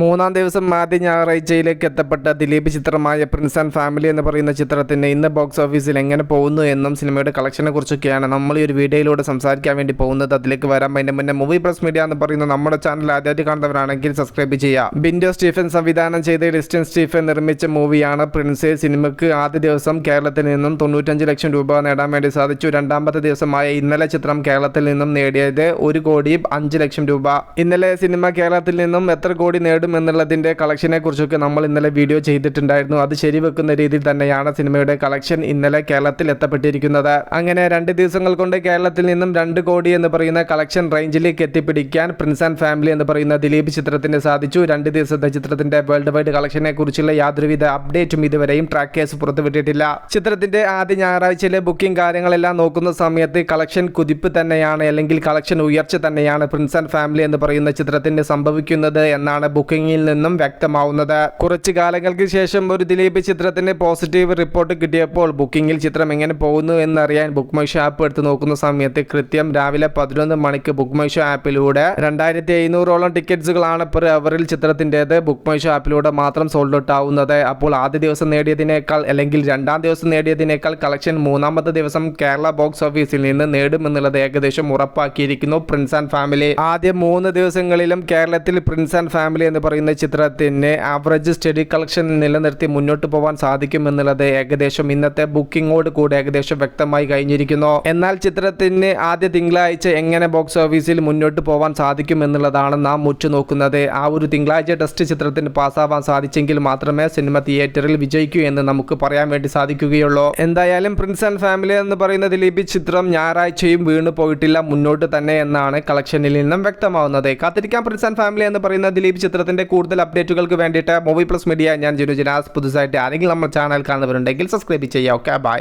മൂന്നാം ദിവസം ആദ്യ ഞായറാഴ്ചയിലേക്ക് എത്തപ്പെട്ട ദിലീപ് ചിത്രമായ പ്രിൻസ് ആൻഡ് ഫാമിലി എന്ന് പറയുന്ന ചിത്രത്തിന് ഇന്ന് ബോക്സ് ഓഫീസിൽ എങ്ങനെ പോകുന്നു എന്നും സിനിമയുടെ കളക്ഷനെ കുറിച്ചൊക്കെയാണ് നമ്മൾ ഈ ഒരു വീഡിയോയിലൂടെ സംസാരിക്കാൻ വേണ്ടി പോകുന്നത്. അതിലേക്ക് വരാൻ അതിന്റെ മുന്നേ മൂവി പ്ലസ് മീഡിയ എന്ന് പറയുന്ന നമ്മുടെ ചാനൽ ആദ്യമായിട്ട് കാണുന്നവരാണെങ്കിൽ സബ്സ്ക്രൈബ് ചെയ്യുക. ബിൻഡോ സ്റ്റീഫൻ സംവിധാനം ചെയ്ത ഡിസ്റ്റൻ സ്റ്റീഫൻ നിർമ്മിച്ച മൂവിയാണ് പ്രിൻസ്. സിനിമയ്ക്ക് ആദ്യ ദിവസം കേരളത്തിൽ നിന്നും 95 ലക്ഷം രൂപ നേടാൻ വേണ്ടി സാധിച്ചു. രണ്ടാമത്തെ ദിവസമായ ഇന്നലെ ചിത്രം കേരളത്തിൽ നിന്നും നേടിയത് 1,05 ലക്ഷം രൂപ. ഇന്നലെ സിനിമ കേരളത്തിൽ നിന്നും എത്ര കോടി എന്നുള്ളതിന്റെ കളക്ഷനെ കുറിച്ചൊക്കെ നമ്മൾ ഇന്നലെ വീഡിയോ ചെയ്തിട്ടുണ്ടായിരുന്നു. അത് ശരിവെക്കുന്ന രീതിയിൽ തന്നെയാണ് സിനിമയുടെ കളക്ഷൻ ഇന്നലെ കേരളത്തിൽ എത്തപ്പെട്ടിരിക്കുന്നത്. അങ്ങനെ 2 ദിവസങ്ങൾ കൊണ്ട് കേരളത്തിൽ നിന്നും 2 കോടി എന്ന് പറയുന്ന കളക്ഷൻ റേഞ്ചിലേക്ക് എത്തിപ്പിടിക്കാൻ പ്രിൻസ് ആൻഡ് ഫാമിലി എന്ന് പറയുന്ന ദിലീപ് ചിത്രത്തിന് സാധിച്ചു. 2 ദിവസത്തെ ചിത്രത്തിന്റെ വേൾഡ് വൈഡ് കളക്ഷനെ കുറിച്ചുള്ള യാതൊരുവിധ അപ്ഡേറ്റും ഇതുവരെയും ട്രാക്കേഴ്സ് പുറത്തുവിട്ടിട്ടില്ല. ചിത്രത്തിന്റെ ആദ്യ ഞായറാഴ്ചയിലെ ബുക്കിംഗ് കാര്യങ്ങളെല്ലാം നോക്കുന്ന സമയത്ത് കളക്ഷൻ കുതിപ്പ് തന്നെയാണ്, അല്ലെങ്കിൽ കളക്ഷൻ ഉയർച്ച തന്നെയാണ് പ്രിൻസ് ആൻഡ് ഫാമിലി എന്ന് പറയുന്ന ചിത്രത്തിന് സംഭവിക്കുന്നത് എന്നാണ് ബുക്കിംഗിൽ നിന്നും വ്യക്തമാവുന്നത്. കുറച്ചു കാലങ്ങൾക്ക് ശേഷം ഒരു ദിലീപ് ചിത്രത്തിന് പോസിറ്റീവ് റിപ്പോർട്ട് കിട്ടിയപ്പോൾ ബുക്കിംഗിൽ ചിത്രം എങ്ങനെ പോകുന്നു എന്നറിയാൻ ബുക്ക് മൈ ഷോ ആപ്പ് എടുത്ത് നോക്കുന്ന സമയത്ത് കൃത്യം രാവിലെ 11 മണിക്ക് ബുക്ക് മൈ ഷോ ആപ്പിലൂടെ 2500ഓളം ടിക്കറ്റ്സുകളാണ് പെർ അവറിൽ ചിത്രത്തിൻ്റെത് ബുക്ക് മൈ ഷോ ആപ്പിലൂടെ മാത്രം സോൾഡ് ഔട്ട് ആവുന്നത്. അപ്പോൾ ആദ്യ ദിവസം നേടിയതിനേക്കാൾ അല്ലെങ്കിൽ രണ്ടാം ദിവസം നേടിയതിനേക്കാൾ കളക്ഷൻ മൂന്നാമത്തെ ദിവസം കേരള ബോക്സ് ഓഫീസിൽ നിന്ന് നേടുമെന്നുള്ളത് ഏകദേശം ഉറപ്പാക്കിയിരിക്കുന്നു പ്രിൻസ് ആൻഡ് ഫാമിലി. ആദ്യ 3 ദിവസങ്ങളിലും കേരളത്തിൽ പ്രിൻസ് ആൻഡ് ഫാമിലി എന്ന് പറയുന്ന ചിത്രത്തിന് ആവറേജ് സ്റ്റഡി കളക്ഷൻ നിലനിർത്തി മുന്നോട്ട് പോകാൻ സാധിക്കുമെന്നുള്ളത് ഏകദേശം ഇന്നത്തെ ബുക്കിംഗോട് കൂടെ ഏകദേശം വ്യക്തമായി കഴിഞ്ഞിരിക്കുന്നു. എന്നാൽ ചിത്രത്തിന് ആദ്യ തിങ്കളാഴ്ച എങ്ങനെ ബോക്സ് ഓഫീസിൽ മുന്നോട്ട് പോകാൻ സാധിക്കുമെന്നുള്ളതാണ് നാം ഉറ്റുനോക്കുന്നത്. ആ ഒരു തിങ്കളാഴ്ച ടെസ്റ്റ് ചിത്രത്തിന് പാസ്സാവാൻ സാധിച്ചെങ്കിൽ മാത്രമേ സിനിമ തിയേറ്ററിൽ വിജയിക്കൂ എന്ന് നമുക്ക് പറയാൻ വേണ്ടി സാധിക്കുകയുള്ളൂ. എന്തായാലും പ്രിൻസ് ആൻഡ് ഫാമിലി എന്ന് പറയുന്ന ദിലീപ് ചിത്രം ഞായറാഴ്ചയും വീണു പോയിട്ടില്ല, മുന്നോട്ട് തന്നെ എന്നാണ് കളക്ഷനിൽ നിന്നും വ്യക്തമാവുന്നത്. കാത്തിരിക്കാം പ്രിൻസ് ആൻഡ് ഫാമിലി എന്ന് പറയുന്ന ദിലീപ് ചിത്രത്തിന്റെ കൂടുതൽ അപ്ഡേറ്റുകൾക്ക് വേണ്ടിയിട്ട് മൂവി പ്ലസ് മീഡിയ ഞാൻ ജിനു ജിനാസ്. പുതുതായിട്ട് ആരെങ്കിലും നമ്മുടെ ചാനൽ കാണുന്നവരുണ്ടെങ്കിൽ സബ്സ്ക്രൈബ് ചെയ്യുക. Okay, by.